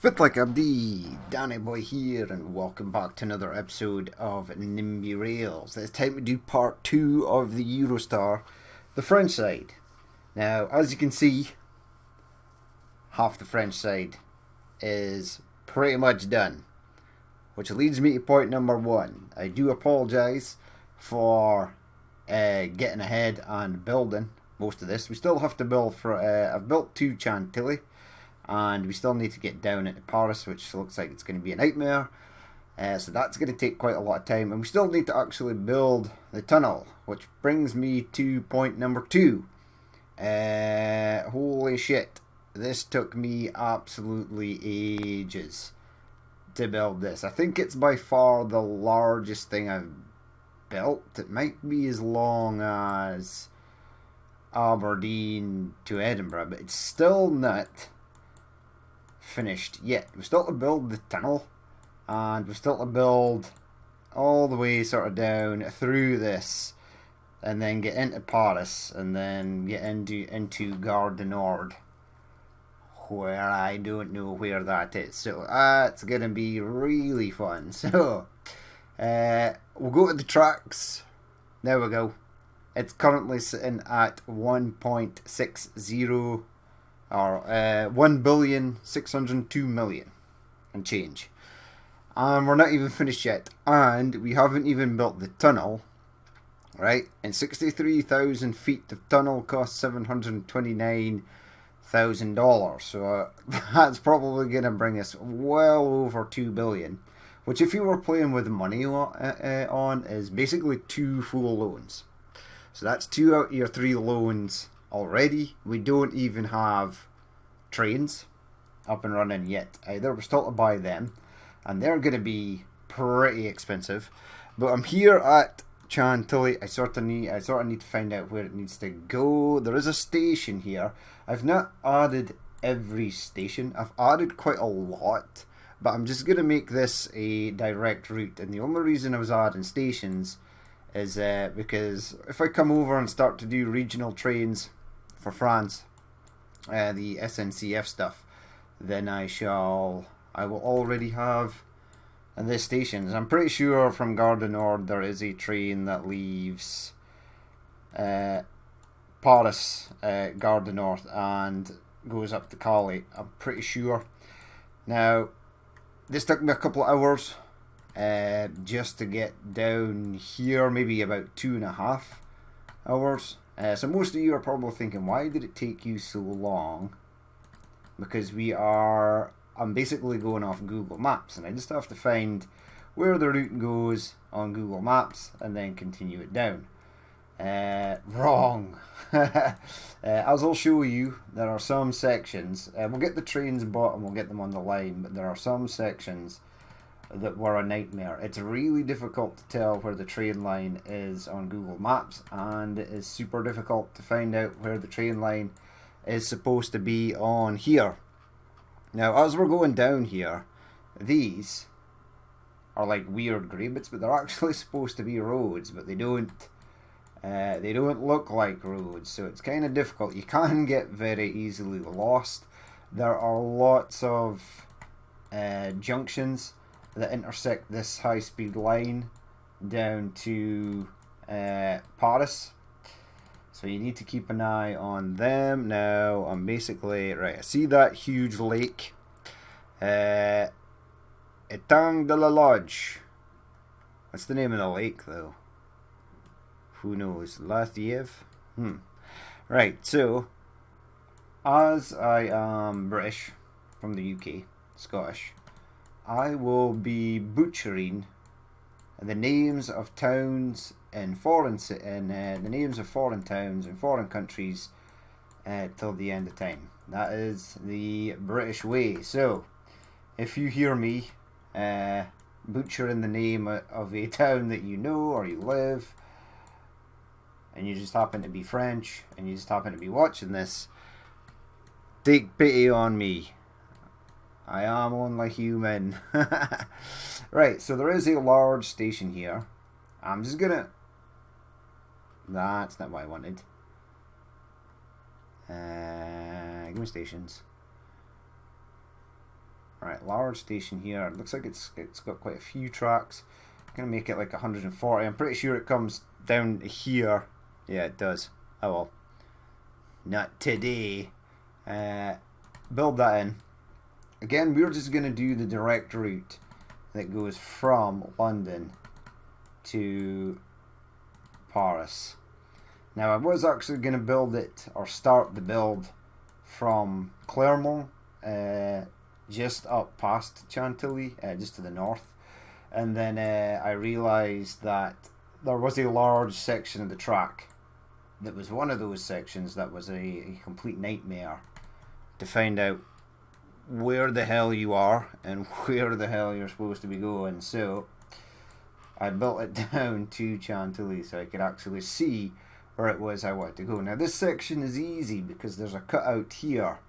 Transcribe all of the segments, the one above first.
Fit like Abdi, Danny Boy here, and welcome back to another episode of NIMBY Rails. It's time to do part 2 of the Eurostar, the French side. Now, as you can see, half the French side is pretty much done, which leads me to point number 1. I do apologise for getting ahead and building most of this. We still have to build for, I've built 2 Chantilly. And we still need to get down into Paris, which looks like it's going to be a nightmare. So that's going to take quite a lot of time. And we still need to actually build the tunnel, which brings me to point number 2. Holy shit. This took me absolutely ages to build this. I think it's by far the largest thing I've built. It might be as long as Aberdeen to Edinburgh, but it's still not finished yet. We're still to build the tunnel, and we're still to build all the way sort of down through this, and then get into Paris, and then get into Gare du Nord, where I don't know where that is. So that's gonna be really fun. So we'll go to the tracks. There we go. It's currently sitting at 1.60 or 1,602,000,000 and change. And we're not even finished yet. And we haven't even built the tunnel. Right? And 63,000 feet of tunnel costs $729,000. So that's probably going to bring us well over 2 billion. Which, if you were playing with money on is basically 2 full loans. So that's 2 out of your 3 loans already. We don't even have trains up and running yet either. We're still to buy them, and they're going to be pretty expensive. But I'm here at Chantilly. I sort of need to find out where it needs to go. There is a station here. I've not added every station. I've added quite a lot, but I'm just going to make this a direct route. And the only reason I was adding stations is because if I come over and start to do regional trains for France, the SNCF stuff, then I will already have the stations. I'm pretty sure from Gare du Nord there is a train that leaves Paris, Gare du Nord, and goes up to Calais. I'm pretty sure. Now, this took me a couple of hours just to get down here, maybe about 2.5 hours. So most of you are probably thinking, why did it take you so long? Because I'm basically going off Google Maps, and I just have to find where the route goes on Google Maps and then continue it down. Wrong. As I'll show you, there are some sections, we'll get the trains bought and we'll get them on the line, but there are some sections that were a nightmare. It's really difficult to tell where the train line is on Google Maps, and it is super difficult to find out where the train line is supposed to be on here. Now, as we're going down here, these are like weird grey bits, but they're actually supposed to be roads, but they don't look like roads, so it's kind of difficult. You can get very easily lost. There are lots of junctions that intersect this high-speed line down to Paris, so you need to keep an eye on them. Now I'm basically right. I see that huge lake, Etang de la Lodge. What's the name of the lake though? Who knows? Lathiev? Right, so as I am British from the UK, Scottish, I will be butchering the names of towns in the names of foreign towns in foreign countries till the end of time. That is the British way. So, if you hear me butchering the name of a town that you know or you live, and you just happen to be French and you just happen to be watching this, take pity on me. I am only human. Right, so there is a large station here. I'm just gonna... That's not what I wanted. Give me stations. Right, large station here. It looks like it's got quite a few tracks. I'm gonna make it like 140. I'm pretty sure it comes down here. Yeah, it does. Oh well. Not today. Build that in. Again, we're just gonna do the direct route that goes from London to Paris. Now, I was actually going to build it, or start the build, from Clermont, just up past Chantilly, just to the north. And then I realised that there was a large section of the track that was one of those sections that was a complete nightmare to find out where the hell you are and where the hell you're supposed to be going. So I built it down to Chantilly so I could actually see where it was I wanted to go. Now this section is easy because there's a cutout here.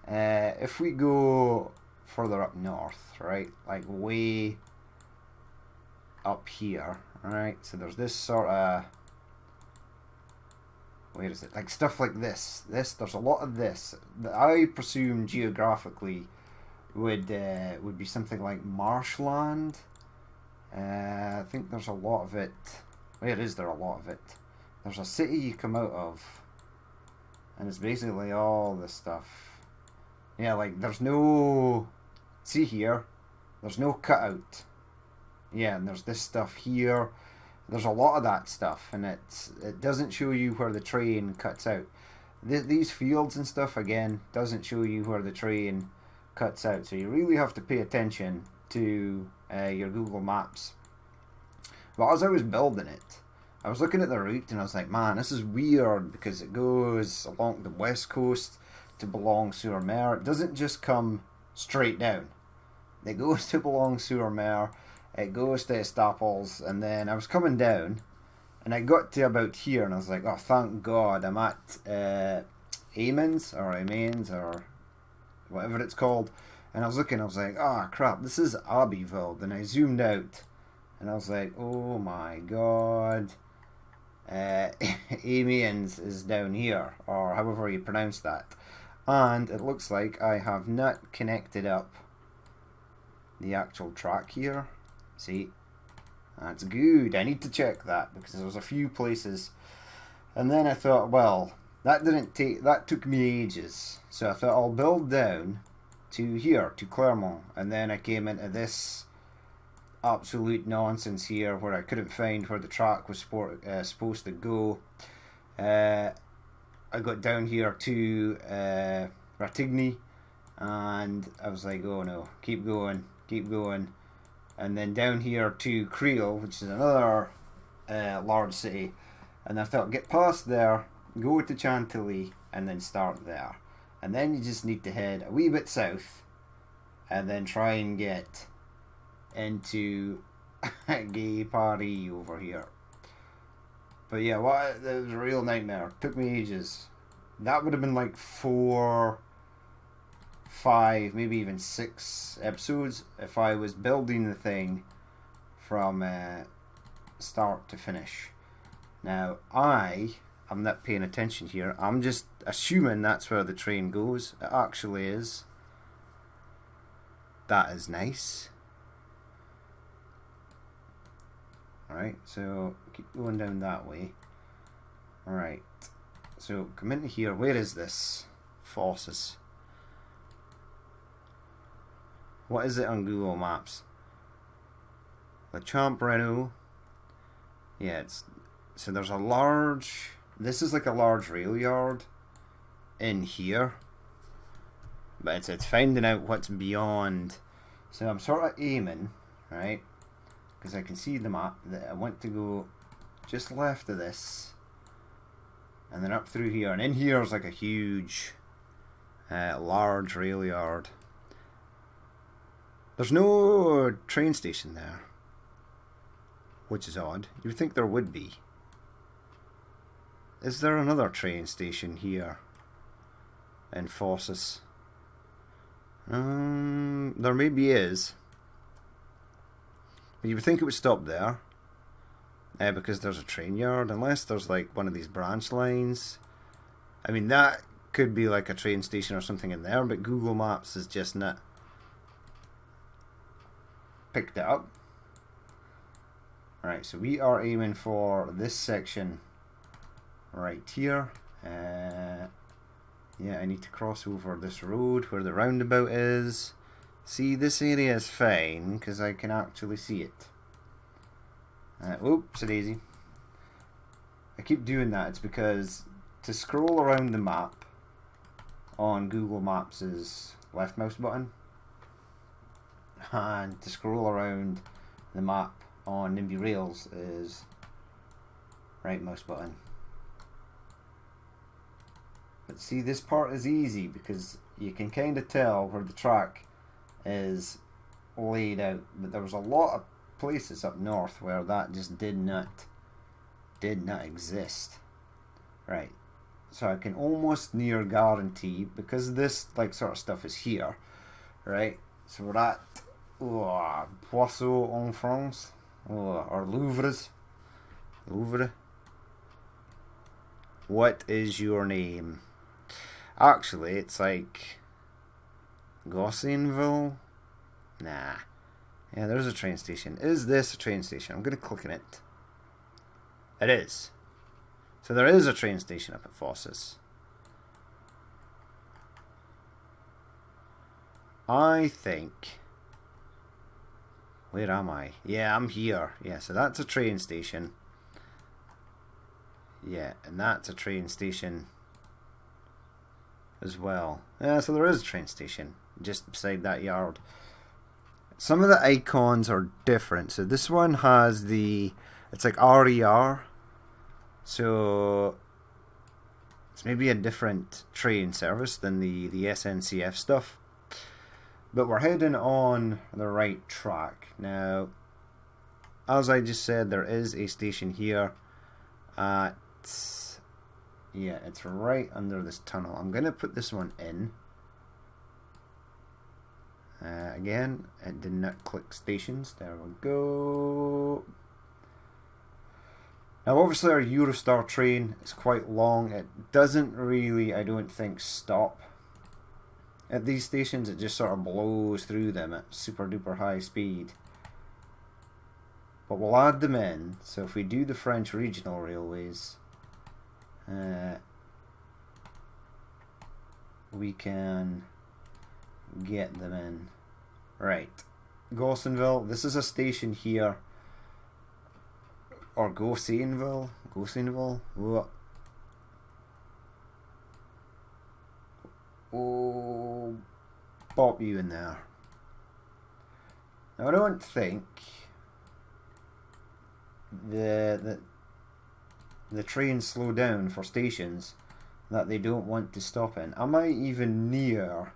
If we go further up north, right, like way up here, right, so there's this sort of, where is it, like stuff like this, there's a lot of this that I presume geographically would be something like marshland. I think there's a lot of it. Where is there a lot of it? There's a city you come out of, and it's basically all this stuff. Yeah, like there's no, see here, there's no cutout. Yeah, and there's this stuff here. There's a lot of that stuff, and it doesn't show you where the train cuts out. These fields and stuff, again, doesn't show you where the train cuts out. So you really have to pay attention to your Google Maps. But as I was building it, I was looking at the route and I was like, man, this is weird because it goes along the west coast to Boulogne-sur-Mer. It doesn't just come straight down. It goes to Boulogne-sur-Mer, it goes to Estaples, and then I was coming down and I got to about here and I was like, oh, thank God I'm at Amiens or whatever it's called. And I was looking, I was like, oh crap, this is Abbeville. Then I zoomed out and I was like, oh my God, Amiens is down here, or however you pronounce that. And it looks like I have not connected up the actual track here. See, that's good. I need to check that because there's a few places. And then I thought, well, that took me ages. So I thought I'll build down to here, to Clermont, and then I came into this absolute nonsense here where I couldn't find where the track was supposed to go. I got down here to Ratigny, and I was like, oh no, keep going, and then down here to Creil, which is another large city, and I thought, get past there, go to Chantilly, and then start there. And then you just need to head a wee bit south and then try and get into Gay Paris over here. But yeah, that was a real nightmare. It took me ages. That would have been like 4, 5, maybe even 6 episodes if I was building the thing from start to finish. Now, I'm not paying attention here. I'm just assuming that's where the train goes. It actually is. That is nice. Alright, so keep going down that way. Alright, so come into here. Where is this? Forces. What is it on Google Maps? Le Champ Renault. Yeah, so there's a large... This is like a large rail yard in here, but it's finding out what's beyond. So I'm sort of aiming, right, because I can see the map that I want to go just left of this and then up through here, and in here is like a huge large rail yard. There's no train station there, which is odd. You would think there would be. Is there another train station here in Forces? There maybe is. But you would think it would stop there. Because there's a train yard, unless there's like one of these branch lines. I mean, that could be like a train station or something in there, but Google Maps is just not picked it up. Right, so we are aiming for this section right here. Yeah, I need to cross over this road where the roundabout is. See, this area is fine because I can actually see it. Oops, a daisy. I keep doing that. It's because to scroll around the map on Google Maps is left mouse button, and to scroll around the map on NIMBY Rails is right mouse button. But see, this part is easy because you can kind of tell where the track is laid out, but there was a lot of places up north where that just did not exist. Right, so I can almost near guarantee, because this like sort of stuff is here, right? So we're at Poisson en France, or Louvre. What is your name? Actually, it's like Gossinville? Nah. Yeah, there's a train station. Is this a train station? I'm going to click on it. It is. So there is a train station up at Fosses. I think... Where am I? Yeah, I'm here. Yeah, so that's a train station. Yeah, and that's a train station as well. Yeah, so there is a train station just beside that yard. Some of the icons are different. So this one has it's like RER. So it's maybe a different train service than the SNCF stuff. But we're heading on the right track. Now, as I just said, there is a station here at... Yeah, it's right under this tunnel. I'm going to put this one in. Again, it did not click stations. There we go. Now, obviously, our Eurostar train is quite long. It doesn't really, I don't think, stop at these stations. It just sort of blows through them at super duper high speed. But we'll add them in. So if we do the French regional railways, we can get them in. Right, Gossinville. This is a station here, or Gossinville. Oh, pop you in there. Now I don't think the trains slow down for stations that they don't want to stop in. Am I even near?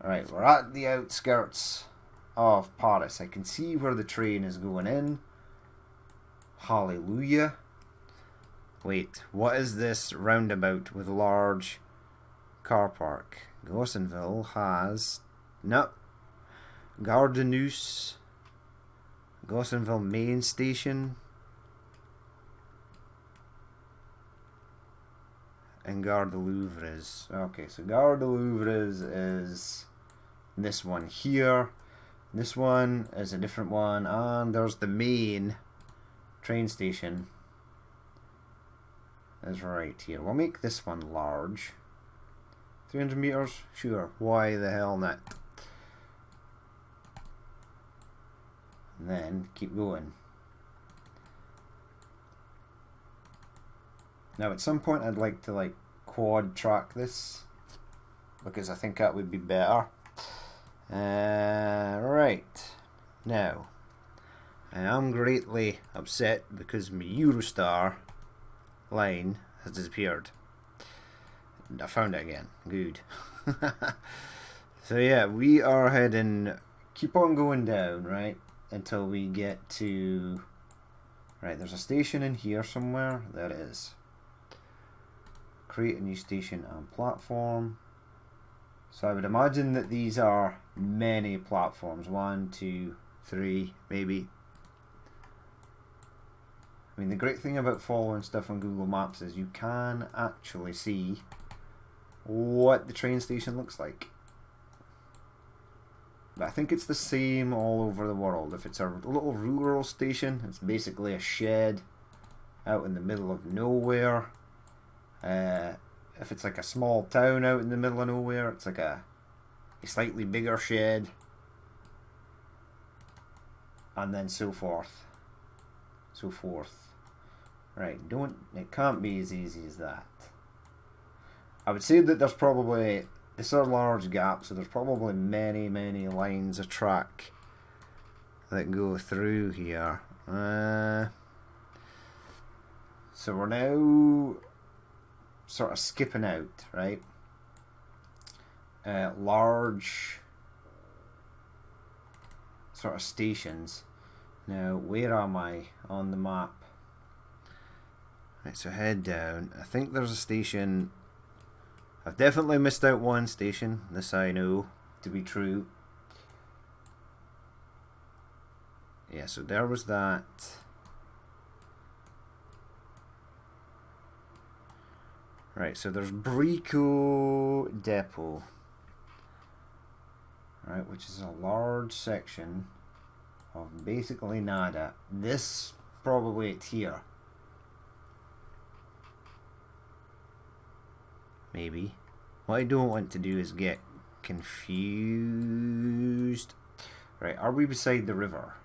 Right, we're at the outskirts of Paris. I can see where the train is going in. Hallelujah. Wait, what is this roundabout with large car park? Gossinville has... No. Gare de Nuits. Gossinville main station. And Gare de Louvres. Okay, so Gare de Louvres is this one here. This one is a different one. And there's the main train station. Is right here. We'll make this one large. 300 meters? Sure. Why the hell not? And then keep going. Now at some point I'd like to quad track this, because I think that would be better. Right. Now, I am greatly upset because my Eurostar line has disappeared. I found it again. Good. So yeah, we are heading, keep on going down, right, until we get to, right, there's a station in here somewhere. There it is. Create a new station and platform. So I would imagine that these are many platforms. 1, 2, 3, maybe. I mean, the great thing about following stuff on Google Maps is you can actually see what the train station looks like. But I think it's the same all over the world. If it's a little rural station, it's basically a shed out in the middle of nowhere. If it's like a small town out in the middle of nowhere, it's like a slightly bigger shed. And then so forth. So forth. Right, it can't be as easy as that. I would say that there's probably, this is a large gap, so there's probably many, many lines of track that go through here. So we're now sort of skipping out, right? Large sort of stations. Now, where am I on the map? Right, so head down. I think there's a station. I've definitely missed out one station. This I know to be true. Yeah, so there was that. Right, so there's Brico Depot. Right, which is a large section of basically nada. This probably it's here. Maybe. What I don't want to do is get confused. Right, are we beside the river?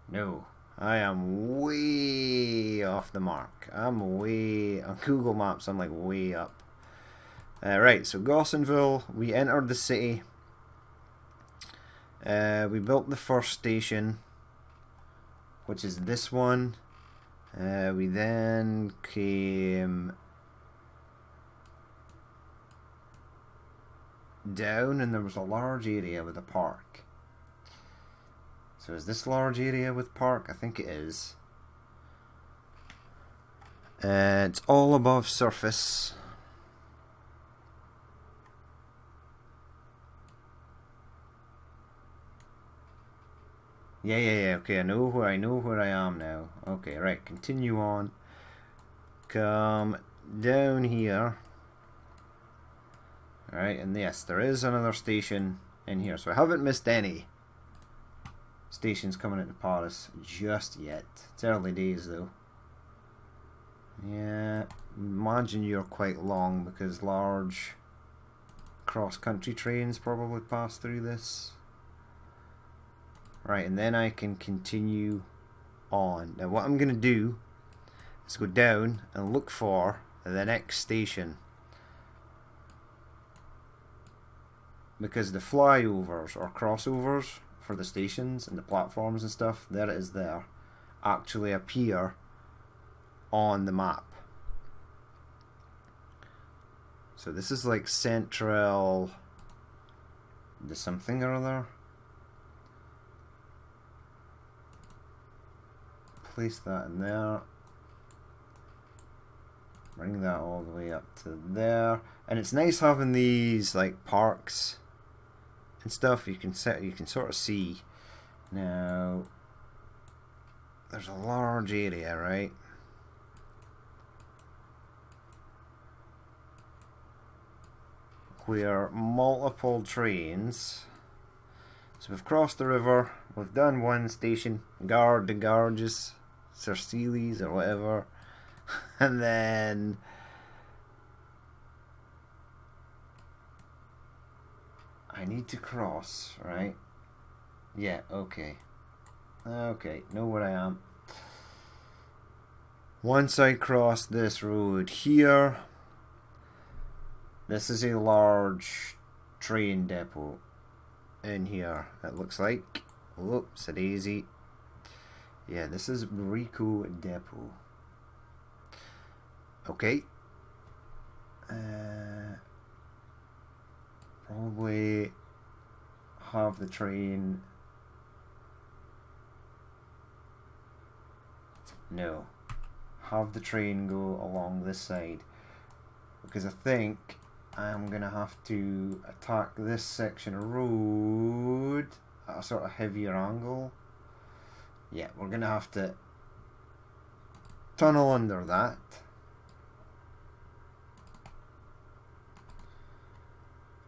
No. I am way off the mark. I'm way... On Google Maps, I'm like way up. Right, so Gossenville, we entered the city. We built the first station, which is this one. We then came down and there was a large area with a park. So is this large area with park? I think it is. It's all above surface. Yeah. Okay, I know where I am now. Okay, right. Continue on. Come down here. Alright, and yes, there is another station in here. So I haven't missed any stations coming into Paris just yet. It's early days though. Yeah, imagine you're quite long because large cross-country trains probably pass through this. Right, and then I can continue on. Now what I'm going to do is go down and look for the next station. Because the flyovers or crossovers for the stations and the platforms and stuff, there it is there, actually appear on the map. So this is like Central... the something or other. Place that in there. Bring that all the way up to there. And it's nice having these like parks and stuff. You can sort of see. Now there's a large area, right? Where multiple trains. So we've crossed the river, we've done one station, Gare de Garges, Cerceles or whatever, and then I need to cross, right? Yeah, okay. Okay, know where I am. Once I cross this road here, this is a large train depot in here, it looks like. Whoops, a daisy. Yeah, this is Brico Depot. Okay. Probably have the train. No. Have the train go along this side. Because I think I'm going to have to attack this section of road at a sort of heavier angle. Yeah, we're going to have to tunnel under that.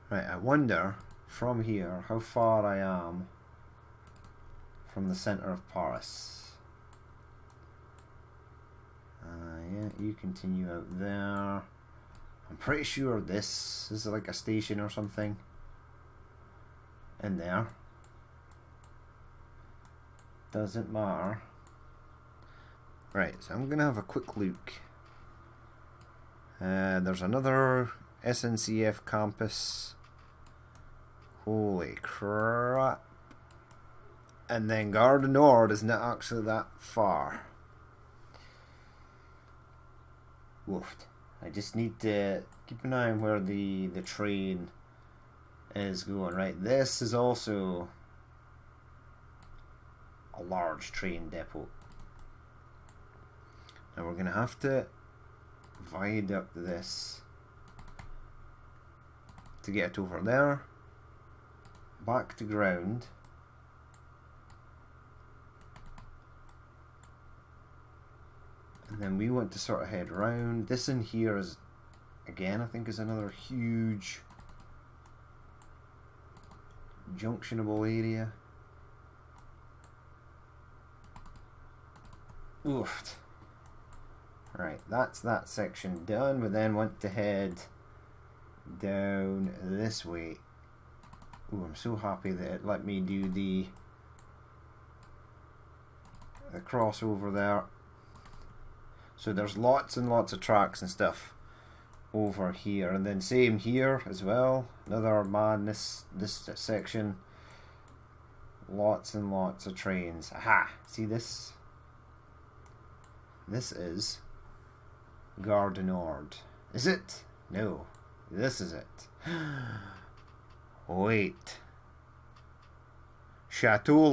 Right, I wonder from here how far I am from the centre of Paris. Yeah, you continue out there. I'm pretty sure this is like a station or something in there. Doesn't matter. Right, so I'm gonna have a quick look. There's another SNCF campus. Holy crap. And then Gare du Nord is not actually that far. Woofed. I just need to keep an eye on where the train is going. Right, this is also a large train depot. Now we're going to have to viaduct this to get it over there, back to ground, and then we want to sort of head round. This in here is, again, I think is another huge junctionable area. Oofed. Right, that's that section done. We then want to head down this way. Ooh, I'm so happy that it let me do the crossover there. So there's lots and lots of tracks and stuff over here, and then same here as well. Another madness, this section. Lots and lots of trains. Aha! See this? This is Gare du Nord. Is it? No. This is it. Wait. Chateau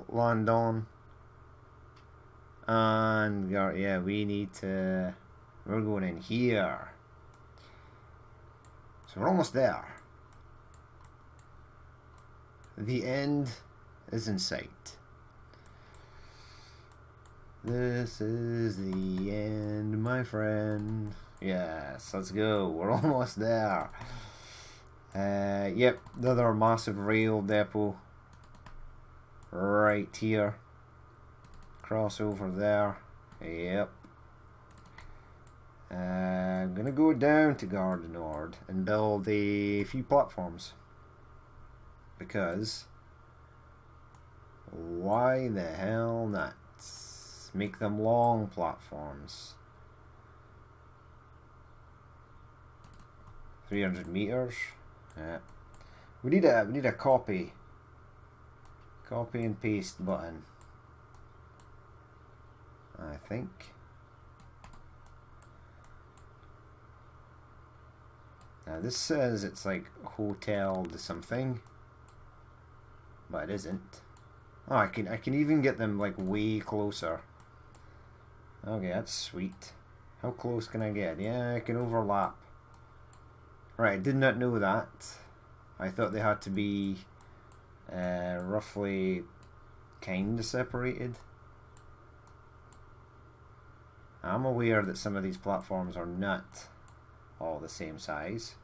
Landon. And yeah, we need to. We're going in here. So we're almost there. The end is in sight. This is the end, my friend. Yes, let's go. We're almost there. Yep, another massive rail depot right here. Cross over there. Yep. I'm gonna go down to Gare du Nord and build a few platforms, because why the hell not? Make them long platforms. 300 meters. Yeah. We need a copy and paste button, I think. Now this says it's like hotel to something, but it isn't. Oh, I can even get them like way closer. Okay, that's sweet. How close can I get? Yeah, I can overlap. Right, I did not know that. I thought they had to be roughly kind of separated. I'm aware that some of these platforms are not all the same size.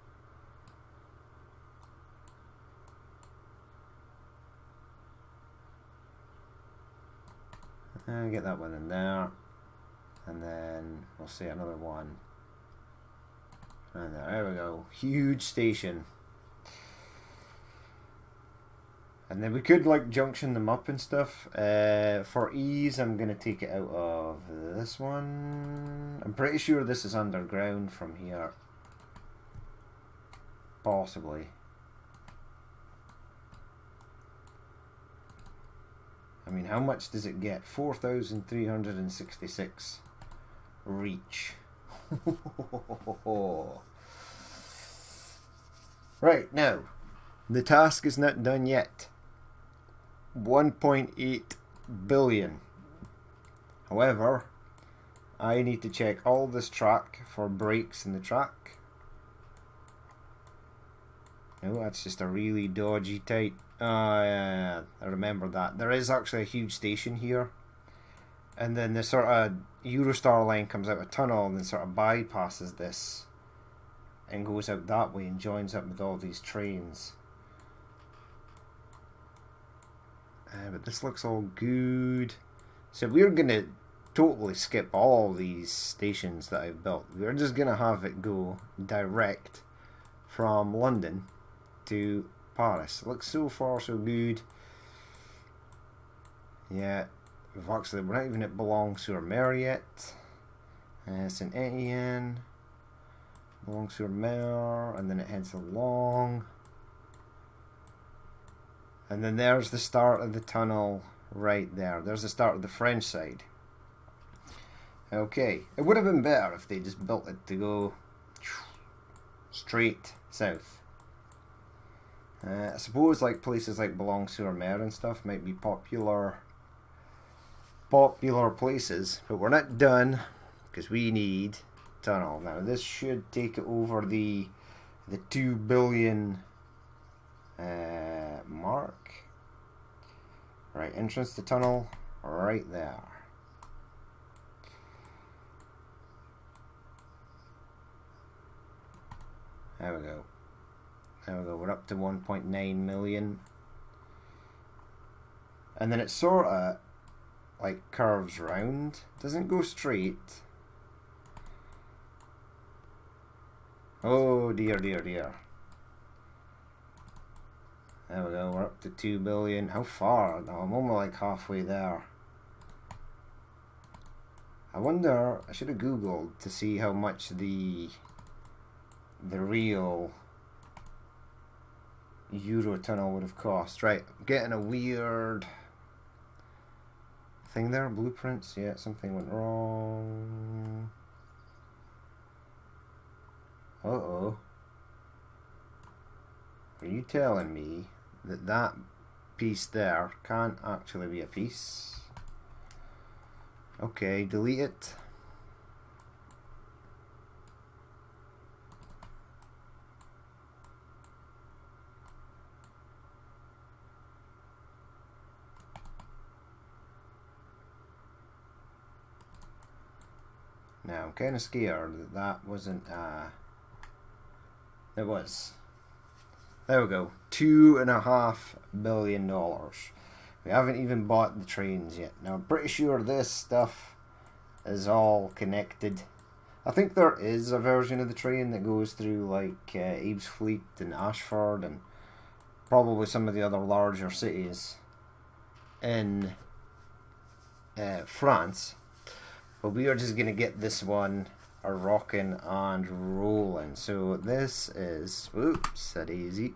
I'll get that one in there. And then we'll see another one. And there we go. Huge station. And then we could like junction them up and stuff. For ease, I'm going to take it out of this one. I'm pretty sure this is underground from here. Possibly. I mean, how much does it get? 4,366 reach. Right, now, the task is not done yet. 1.8 billion. However, I need to check all this track for breaks in the track. No, that's just a really dodgy type. Yeah, I remember that. There is actually a huge station here, and then the sort of Eurostar line comes out of a tunnel and then sort of bypasses this and goes out that way and joins up with all these trains. But this looks all good. So we're going to totally skip all these stations that I've built. We're just going to have it go direct from London to Paris. Looks so far so good. Yeah, we're not even at Boulogne-sur-Mer yet. Saint Etienne, Boulogne-sur-Mer, and then it heads along. And then there's the start of the tunnel right there. There's the start of the French side. Okay, it would have been better if they just built it to go straight south. I suppose like places like Boulogne-sur-Mer and stuff might be popular places, but we're not done because we need tunnel. Now this should take it over the 2 billion mark. Right, entrance to tunnel right there. There we go. We're up to 1.9 million. And then it sort of like curves round. Doesn't go straight. Oh dear, dear, dear. There we go, we're up to 2 billion. How far? No, I'm only like halfway there. I wonder, I should have Googled to see how much the real Eurotunnel would have cost. Right, I'm getting a weird thing there. Blueprints, yeah, something went wrong. Uh-oh. Are you telling me that piece there can't actually be a piece? Okay, delete it. Now I'm kind of scared that wasn't it was. There we go, $2.5 billion. We haven't even bought the trains yet. Now I'm pretty sure this stuff is all connected. I think there is a version of the train that goes through like Ebbsfleet and Ashford and probably some of the other larger cities in France. But we are just going to get this one rocking and rolling. So this is, oops, that easy.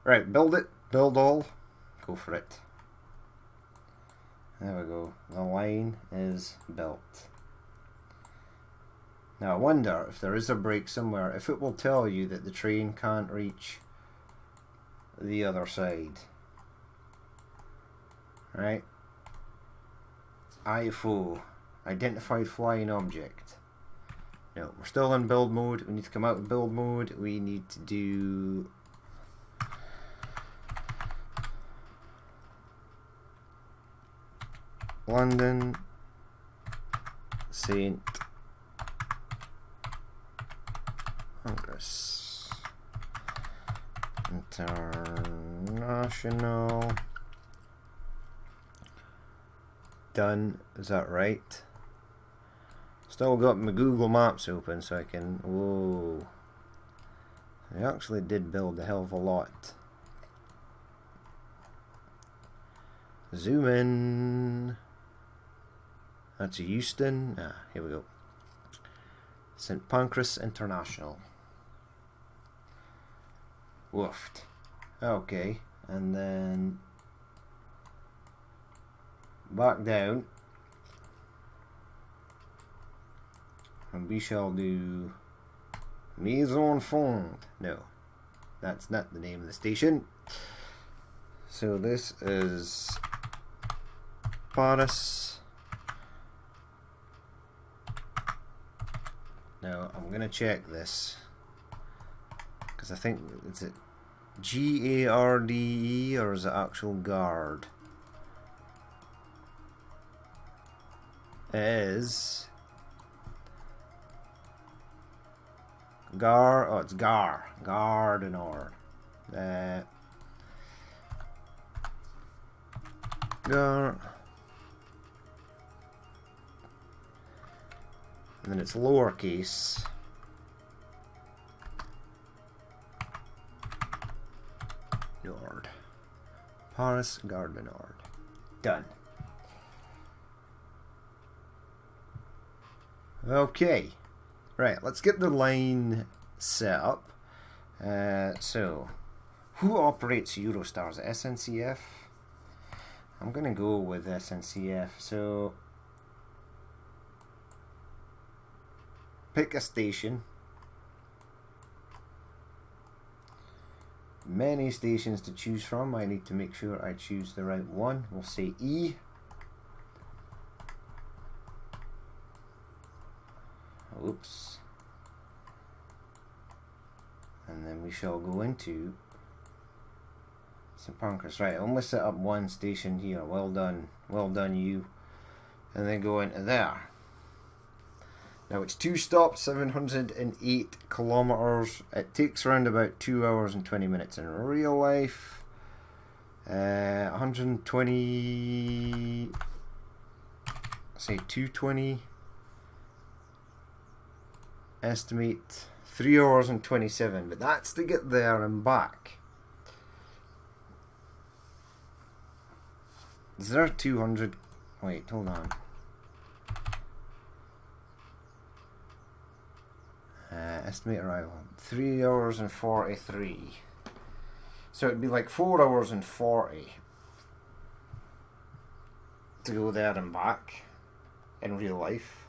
Right, build it, build all, go for it. There we go, the line is built. Now I wonder if there is a break somewhere, if it will tell you that the train can't reach the other side. Right? IFO, identified flying object. No, we're still in build mode. We need to come out of build mode. We need to do London, St. Pancras International. Done. Is that right? Still got my Google Maps open so I can. Whoa. I actually did build a hell of a lot. Zoom in. That's Euston. Ah, here we go. St. Pancras International. Woofed. Okay. And then back down, and we shall do Maison Fond. No, that's not the name of the station. So this is Paris. Now I'm gonna check this because I think is it Garde or is it actual guard? Is Gar. Oh, it's Gar. Gar de Nord. Gar. And then it's lowercase. Nord. Paris, Gare du Nord. Done. Okay. Right, let's get the line set up. So, who operates Eurostar? Is it SNCF? I'm going to go with SNCF. So, pick a station. Many stations to choose from. I need to make sure I choose the right one. We'll say E. Oops. And then we shall go into St. Pancras. Right, only set up one station here. Well done. Well done, you. And then go into there. Now it's 2 stops, 708 kilometers. It takes around about 2 hours and 20 minutes in real life. 120, say 220. Estimate 3 hours and 27, but that's to get there and back. Is there 200? Wait, hold on. Estimate arrival 3 hours and 43. So it'd be like 4 hours and 40 to go there and back in real life.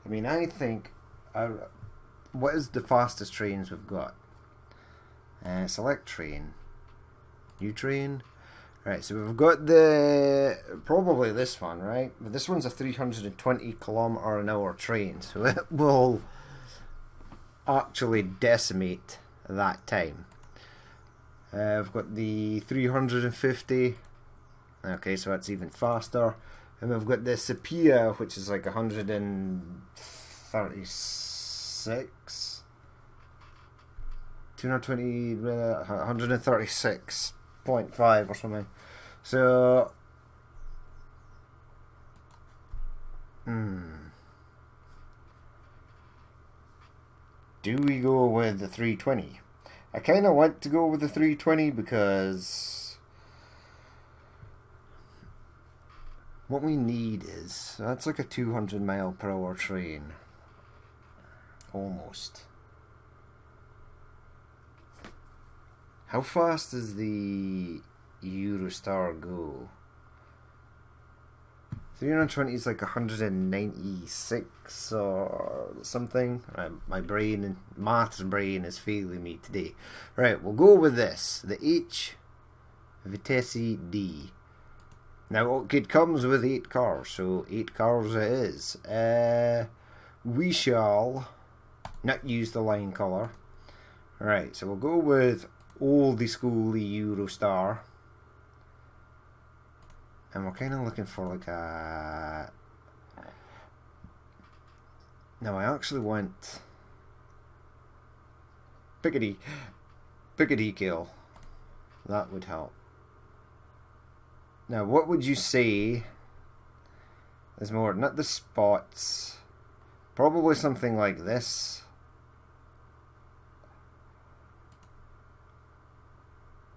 I mean, I think what is the fastest trains we've got? Select train. New train. Right, so we've got probably this one, right? But this one's a 320 kilometer an hour train, so it will actually decimate that time. We've got the 350. Okay, so that's even faster. And we've got the Sepia, which is like 136. 220, 136.5 or something. So, do we go with the 320? I kind of want to go with the 320 because what we need is, that's like a 200 mile per hour train. Almost. How fast does the Eurostar go? 320 is like 196 or something. My brain, maths brain is failing me today. Right, we'll go with this. The H Vitesse D. Now it comes with 8 cars, so 8 cars it is. We shall not use the line colour. Right, so we'll go with oldie schooly Eurostar, and we're kind of looking for like a. Now I actually want pick a decal. That would help. Now, what would you say is more? Not the spots. Probably something like this.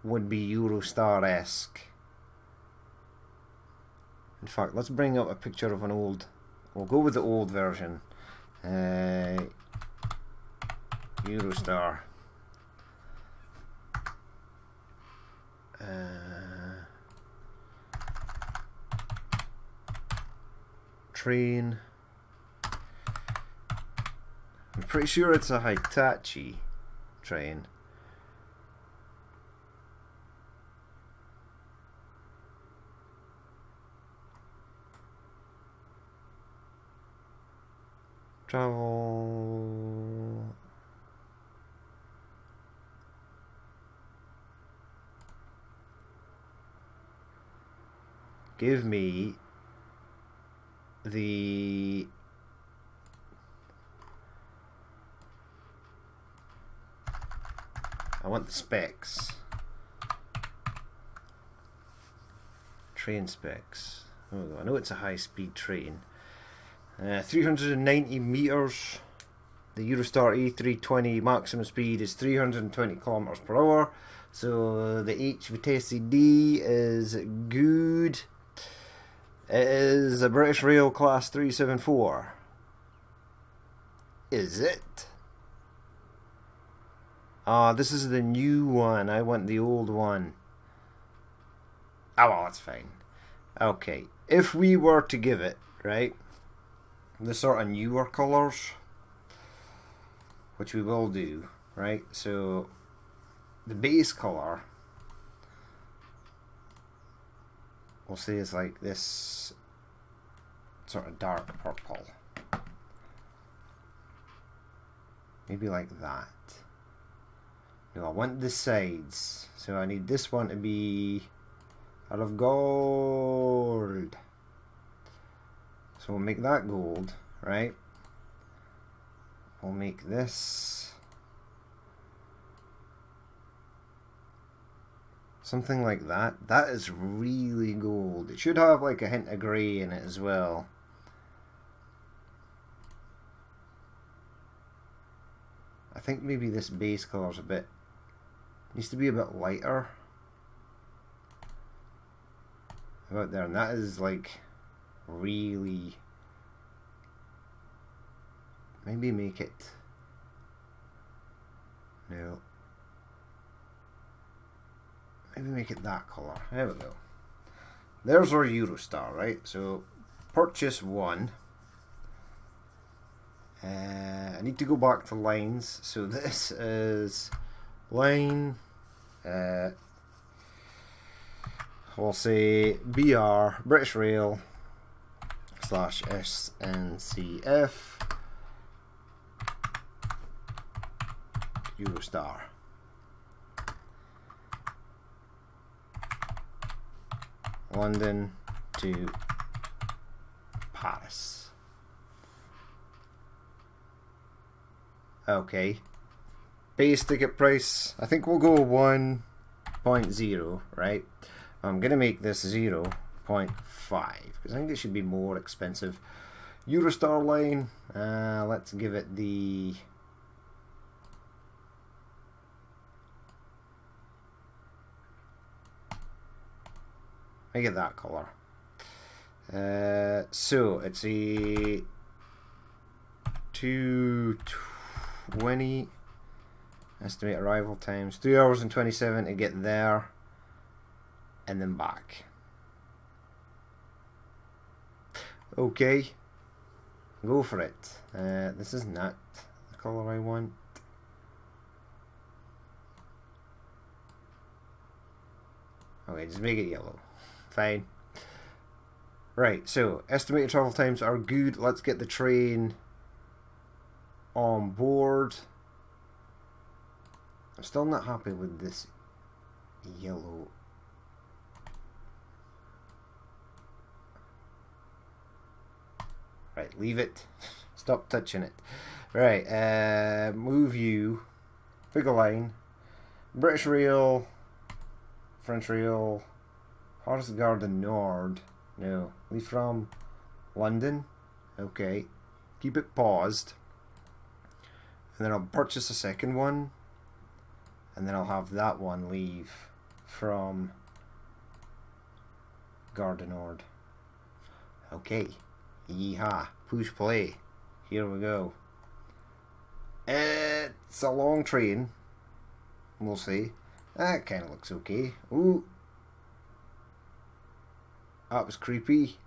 Would be Eurostar-esque. In fact, let's bring up a picture of an old. We'll go with the old version. Eurostar. Train. I'm pretty sure it's a Hitachi train. Travel. give me the I want the specs. Train specs. Oh, I know it's a high-speed train. 390 meters. The Eurostar A320 maximum speed is 320 kilometers per hour. So the HVTC is good. It is a British Rail Class 374. Is it? Ah, this is the new one. I want the old one. Oh, well, that's fine. Okay. If we were to give it, right, the sort of newer colours, which we will do, right? So, the base colour, we'll say is like this sort of dark purple. Maybe like that. No, I want the sides. So I need this one to be out of gold. So we'll make that gold, right? We'll make this something like that. That is really gold. It should have like a hint of grey in it as well. I think maybe this base colour's a bit, needs to be a bit lighter. About there, and that is like really, maybe make it, no, maybe make it that colour. There we go. There's our Eurostar, right? So purchase one. I need to go back to lines. So this is line, we'll say BR, British Rail / SNCF Eurostar. London to Paris. Okay. Base ticket price, I think we'll go 1.0, right? I'm going to make this 0.5 because I think it should be more expensive. Eurostar line, let's give it the make it that color. So it's a 2:20 estimate arrival times, 3 hours and 27 to get there and then back. Okay, go for it. This is not the color I want. Okay, just make it yellow. Fine. Right, so estimated travel times are good. Let's get the train on board. I'm still not happy with this yellow. Right, leave it. Stop touching it. Right, move you. Pick a line. British Rail, French Rail, Paris Garden Nord. No, leave from London. Okay, keep it paused. And then I'll purchase a second one. And then I'll have that one leave from Garden Nord. Okay. Yeehaw. Push play. Here we go. It's a long train. We'll see. That kind of looks okay. Ooh. That was creepy.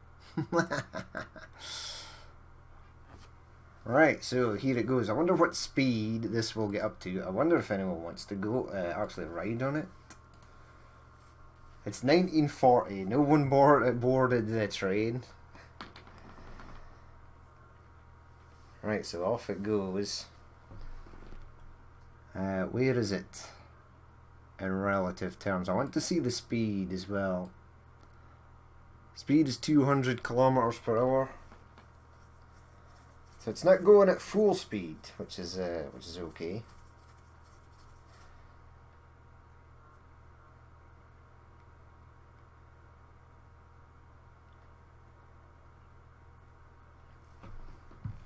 Right, so here it goes. I wonder what speed this will get up to. I wonder if anyone wants to go actually ride on it. It's 1940. No one boarded the train. Right, so off it goes. Where is it in relative terms? I want to see the speed as well. Speed is 200 kilometers per hour. So it's not going at full speed, which is okay.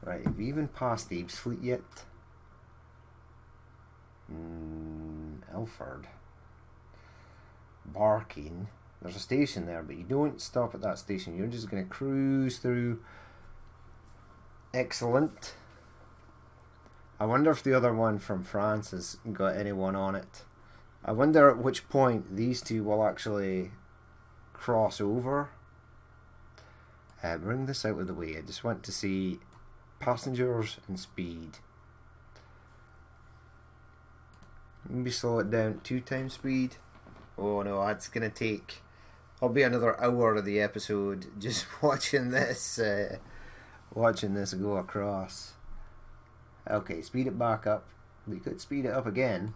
Right, have we even passed Ebbsfleet yet? Ilford. Barking. There's a station there, but you don't stop at that station. You're just going to cruise through. Excellent. I wonder if the other one from France has got anyone on it. I wonder at which point these two will actually cross over. Bring this out of the way. I just want to see passengers and speed. Maybe slow it down 2 times speed. Oh no, that's going to take... I'll be another hour of the episode just watching this go across. Okay, speed it back up. We could speed it up again.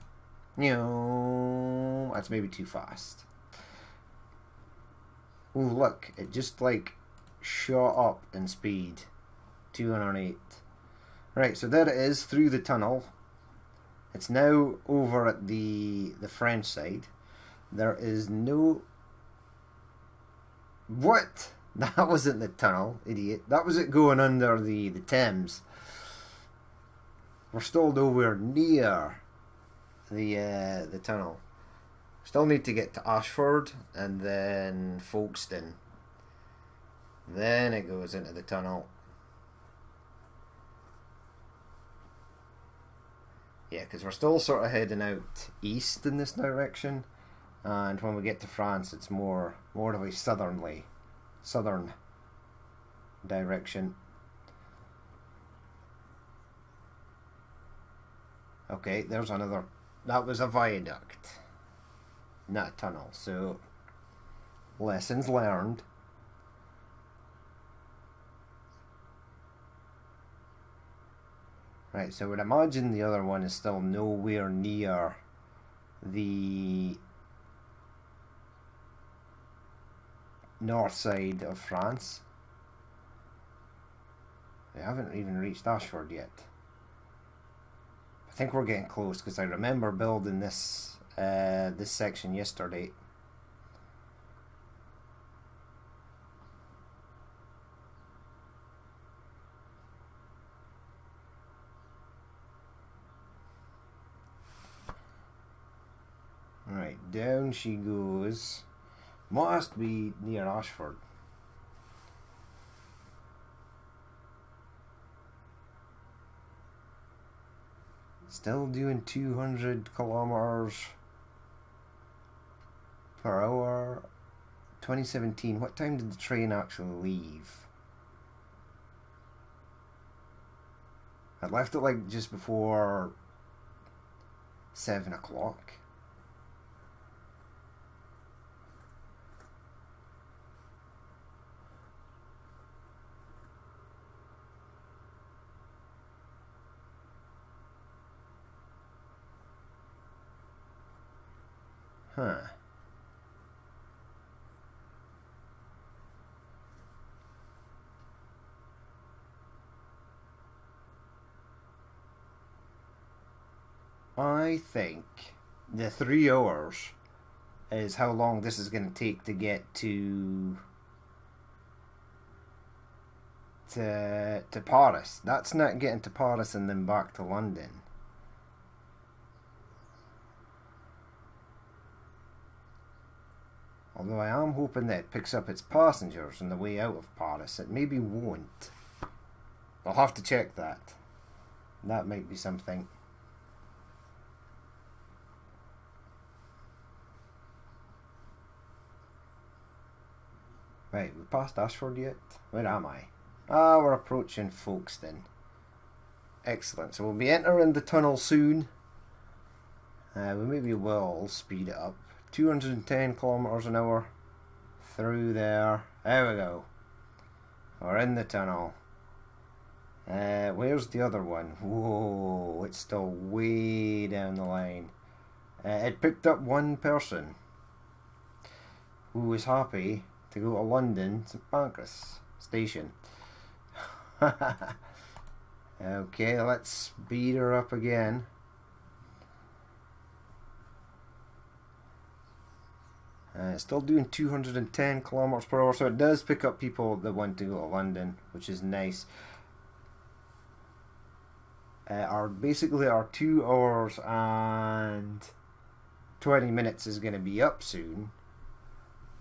No, that's maybe too fast. Oh look, it just like shot up in speed. 208. Right, so there it is through the tunnel. It's now over at the French side. There is no... What? That wasn't the tunnel, idiot. That was it going under the Thames. We're still nowhere near the tunnel. Still need to get to Ashford and then Folkestone. Then it goes into the tunnel. Yeah, because we're still sort of heading out east in this direction. And when we get to France, it's more of a southern direction. Okay, there's another. That was a viaduct, not a tunnel. So, lessons learned. Right, so I would imagine the other one is still nowhere near the north side of France. We haven't even reached Ashford yet. I think we're getting close because I remember building this this section yesterday. Right, down she goes. Must be near Ashford. Still doing 200 kilometers per hour. 2017. What time did the train actually leave? I left it like just before 7 o'clock. Huh. I think the 3 hours is how long this is going to take to get to Paris. That's not getting to Paris and then back to London. Although I am hoping that it picks up its passengers on the way out of Paris. It maybe won't. I'll have to check that. That might be something. Right, we passed Ashford yet? Where am I? Ah, we're approaching Folkestone. Excellent. So we'll be entering the tunnel soon. We maybe will speed it up. 210 kilometers an hour through there. There we go. We're in the tunnel. Where's the other one? Whoa, it's still way down the line. It picked up one person who was happy to go to London St Pancras station. Okay, let's speed her up again. Still doing 210 kilometers per hour, so it does pick up people that want to go to London, which is nice. Basically our 2 hours and 20 minutes is going to be up soon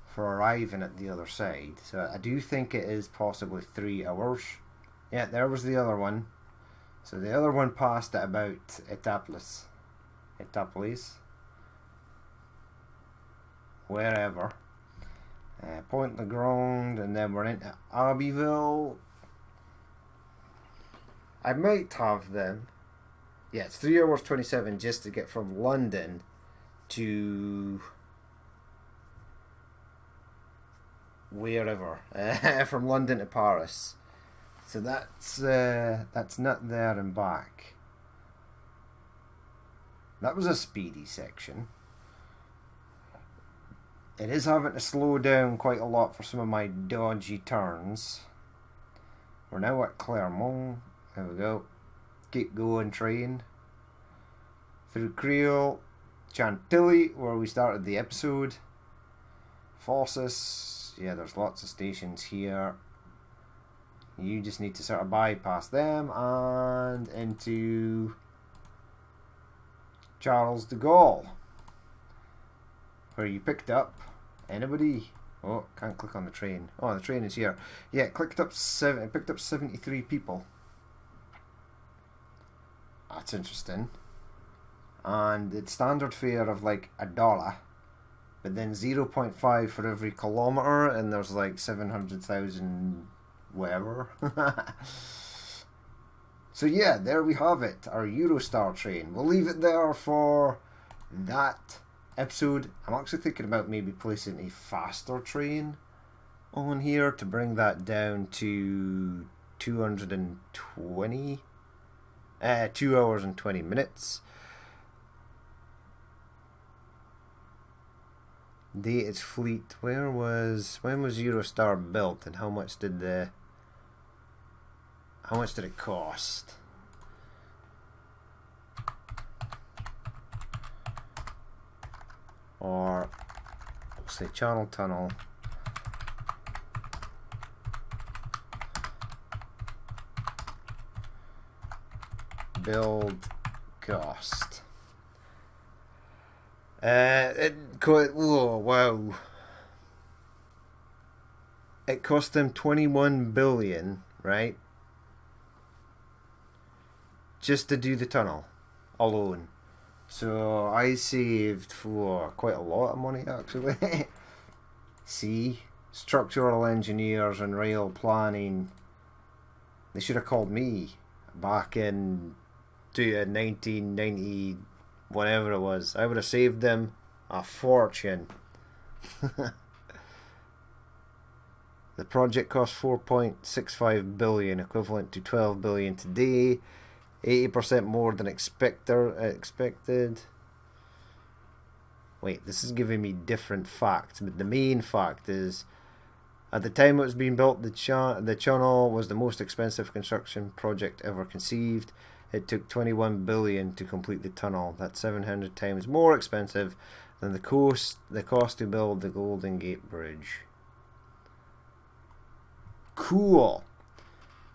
for arriving at the other side. So I do think it is possibly 3 hours. Yeah, there was the other one. So the other one passed at about Etapolis. Wherever. Point Legrand, and then we're into Abbeville. I might have them. Yeah, it's 3 hours 27 just to get from London to wherever. From London to Paris. So that's not there and back. That was a speedy section. It is having to slow down quite a lot for some of my dodgy turns. We're now at Clermont. There we go. Keep going train. Through Creole. Chantilly, where we started the episode. Fosses. Yeah, there's lots of stations here. You just need to sort of bypass them and into Charles de Gaulle, where you picked up anybody. Oh, can't click on the train. Oh, the train is here. Yeah, it picked up 73 people. That's interesting. And it's standard fare of like $1, but then 0.5 for every kilometre, and there's like 700,000 whatever. So yeah, there we have it, our Eurostar train. We'll leave it there for that episode. I'm actually thinking about maybe placing a faster train on here to bring that down to 220 2 hours and 20 minutes. Date is fleet. When was Eurostar built, and how much did it cost? Or we'll say Channel Tunnel. Build cost. Wow. It cost them 21 billion, right? Just to do the tunnel alone. So I saved quite a lot of money actually. See, structural engineers and rail planning, they should have called me back in 1990, whatever it was. I would have saved them a fortune. The project cost 4.65 billion, equivalent to 12 billion today. 80% more than expected. Wait, this is giving me different facts, but the main fact is, at the time it was being built, the channel was the most expensive construction project ever conceived. It took 21 billion to complete the tunnel. That's 700 times more expensive than the cost to build the Golden Gate Bridge. Cool.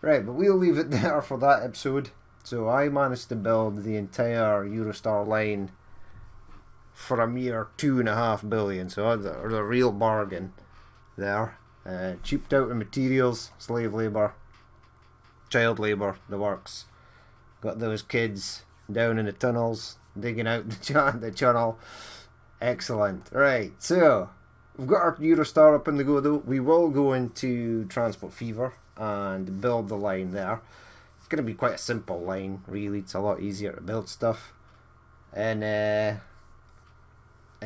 Right, but we'll leave it there for that episode. So I managed to build the entire Eurostar line for a mere 2.5 billion. So there's a real bargain there. Cheaped out in materials, slave labour, child labour, the works. Got those kids down in the tunnels, digging out the channel. Excellent. Right, so we've got our Eurostar up in the go though. We will go into Transport Fever and build the line there. It's going to be quite a simple line, really. It's a lot easier to build stuff. And in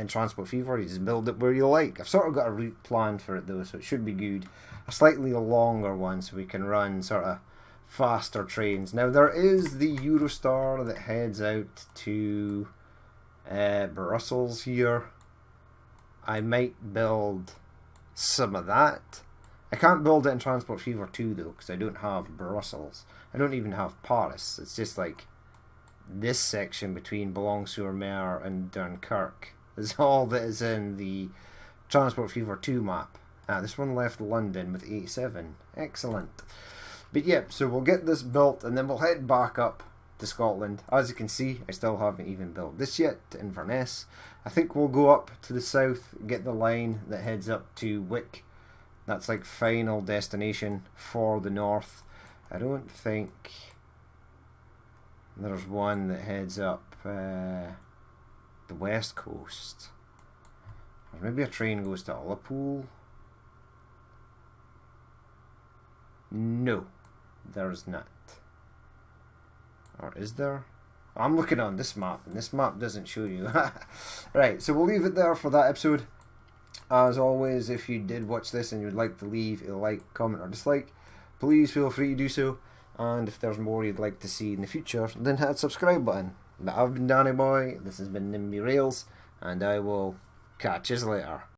Transport Fever, you just build it where you like. I've sort of got a route planned for it though, so it should be good. A slightly longer one, so we can run sort of faster trains. Now there is the Eurostar that heads out to Brussels here. I might build some of that. I can't build it in Transport Fever 2 though, because I don't have Brussels. I don't even have Paris. It's just like this section between Boulogne-sur-Mer and Dunkirk is all that is in the Transport Fever 2 map. This one left London with 87. Excellent. But yeah, so we'll get this built and then we'll head back up to Scotland. As you can see, I still haven't even built this yet to Inverness. I think we'll go up to the south, get the line that heads up to Wick. That's like final destination for the north. I don't think there's one that heads up the west coast. Or maybe a train goes to Ullapool. No, there's not. Or is there? I'm looking on this map, and this map doesn't show you. Right, so we'll leave it there for that episode. As always, if you did watch this and you'd like to leave a like, comment, or dislike, please feel free to do so. And if there's more you'd like to see in the future, then hit that subscribe button. But I've been Danny Boy, this has been NIMBY Rails, and I will catch you later.